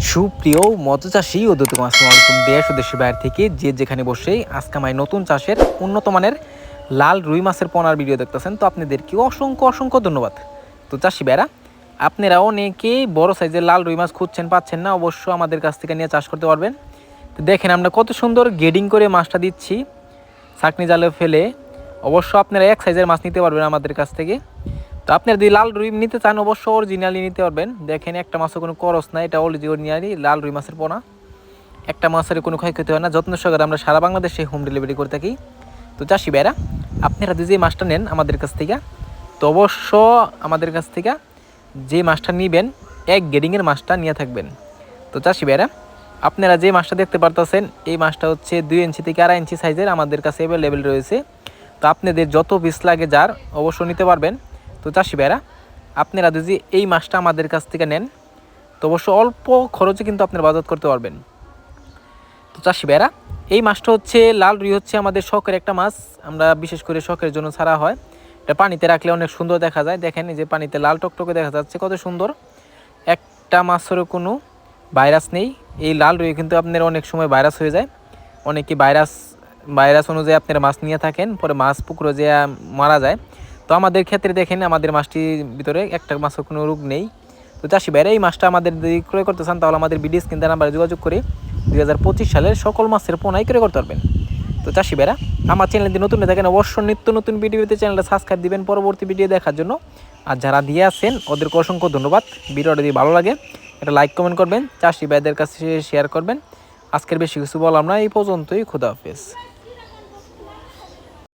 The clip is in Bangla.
সুপ্রিয় মৎস্যচাষী ও দর্শক আসসালামু আলাইকুম। দেশ ও দেশের বাইরে থেকে যে যেখানে বসেই আজকে আমার নতুন চাষের উন্নত মানের লাল রুই মাছের পোনার ভিডিও দেখতেছেন, তো আপনাদেরকে অসংখ্য অসংখ্য ধন্যবাদ। তো চাষি ভাইরা, আপনারা অনেকেই বড় সাইজের লাল রুই মাছ খুঁজছেন, পাচ্ছেন না, অবশ্য আমাদের কাছ থেকে নিয়ে চাষ করতে পারবেন। তো দেখেন আমরা কত সুন্দর গেডিং করে মাছটা দিচ্ছি ছাঁকনি জালে ফেলে। অবশ্য আপনারা এক সাইজের মাছ নিতে পারবেন আমাদের কাছ থেকে। তো আপনারা যদি লাল রুই নিতে চান অবশ্য অরিজিনালি নিতে পারবেন। দেখেন একটা মাছের কোনো করস নাই, এটা অরিজিনালি লাল রুই মাছের পোনা। একটা মাছের কোনো ক্ষয়ক্ষতি হয় না, যত্ন সহকারে আমরা সারা বাংলাদেশে হোম ডেলিভারি করে থাকি। তো চাষি ভাইরা, আপনারা যদি এই মাছটা নেন আমাদের কাছ থেকে, তো অবশ্য আমাদের কাছ থেকে যে মাছটা নেবেন এক গ্রেডিংয়ের মাছটা নিয়ে থাকবেন। তো চাষি ভাইরা, আপনারা যে মাছটা দেখতে পারতেছেন এই মাছটা হচ্ছে 2 ইঞ্চি থেকে 2.5 ইঞ্চি সাইজের আমাদের কাছে অ্যাভেলেবেল রয়েছে। তো আপনাদের যত পিস লাগে যার অবশ্য নিতে পারবেন। তো চাষি ভাইরা, আপনারা যদি এই মাছটা আমাদের কাছ থেকে নেন তো অবশ্য অল্প খরচে কিন্তু আপনারা বাজার করতে পারবেন। তো চাষি ভাইরা, এই মাছটা হচ্ছে লাল রুই, হচ্ছে আমাদের শখের একটা মাছ। আমরা বিশেষ করে শখের জন্য ছাড়া হয়। এটা পানিতে রাখলে অনেক সুন্দর দেখা যায়। দেখেন এই যে পানিতে লাল টকটকে দেখা যাচ্ছে, কত সুন্দর। একটা মাছেরও কোনো ভাইরাস নেই। এই লাল রুই কিন্তু আপনার অনেক সময় ভাইরাস হয়ে যায়। অনেকে ভাইরাস অনুযায়ী আপনারা মাছ নিয়ে থাকেন, পরে মাছ পুকুরে যে মারা যায়। তো আমাদের ক্ষেত্রে দেখেন আমাদের মাছটির ভিতরে একটা মাছের কোনো রোগ নেই। তো চাষি ভাইরা, এই মাছটা আমাদের যদি ক্রয় করতে চান তাহলে আমাদের ভিডিও স্ক্রিন নাম্বারে যোগাযোগ করে 2025 সালের সকল মাছের পোনাই ক্রয় করতে পারবেন। তো চাষি ভাইরা, আমার চ্যানেল যদি নতুন থাকেন অবশ্যই নিত্য নতুন ভিডিও পেতে চ্যানেলটা সাবস্ক্রাইব দিবেন পরবর্তী ভিডিও দেখার জন্য। আর যারা দিয়ে আসেন ওদেরকে অসংখ্য ধন্যবাদ। ভিডিওটা যদি ভালো লাগে এটা লাইক কমেন্ট করবেন, চাষি ভাইদের কাছে শেয়ার করবেন। আজকের বেশি কিছু বললাম না, এই পর্যন্তই। খুদা হাফেজ।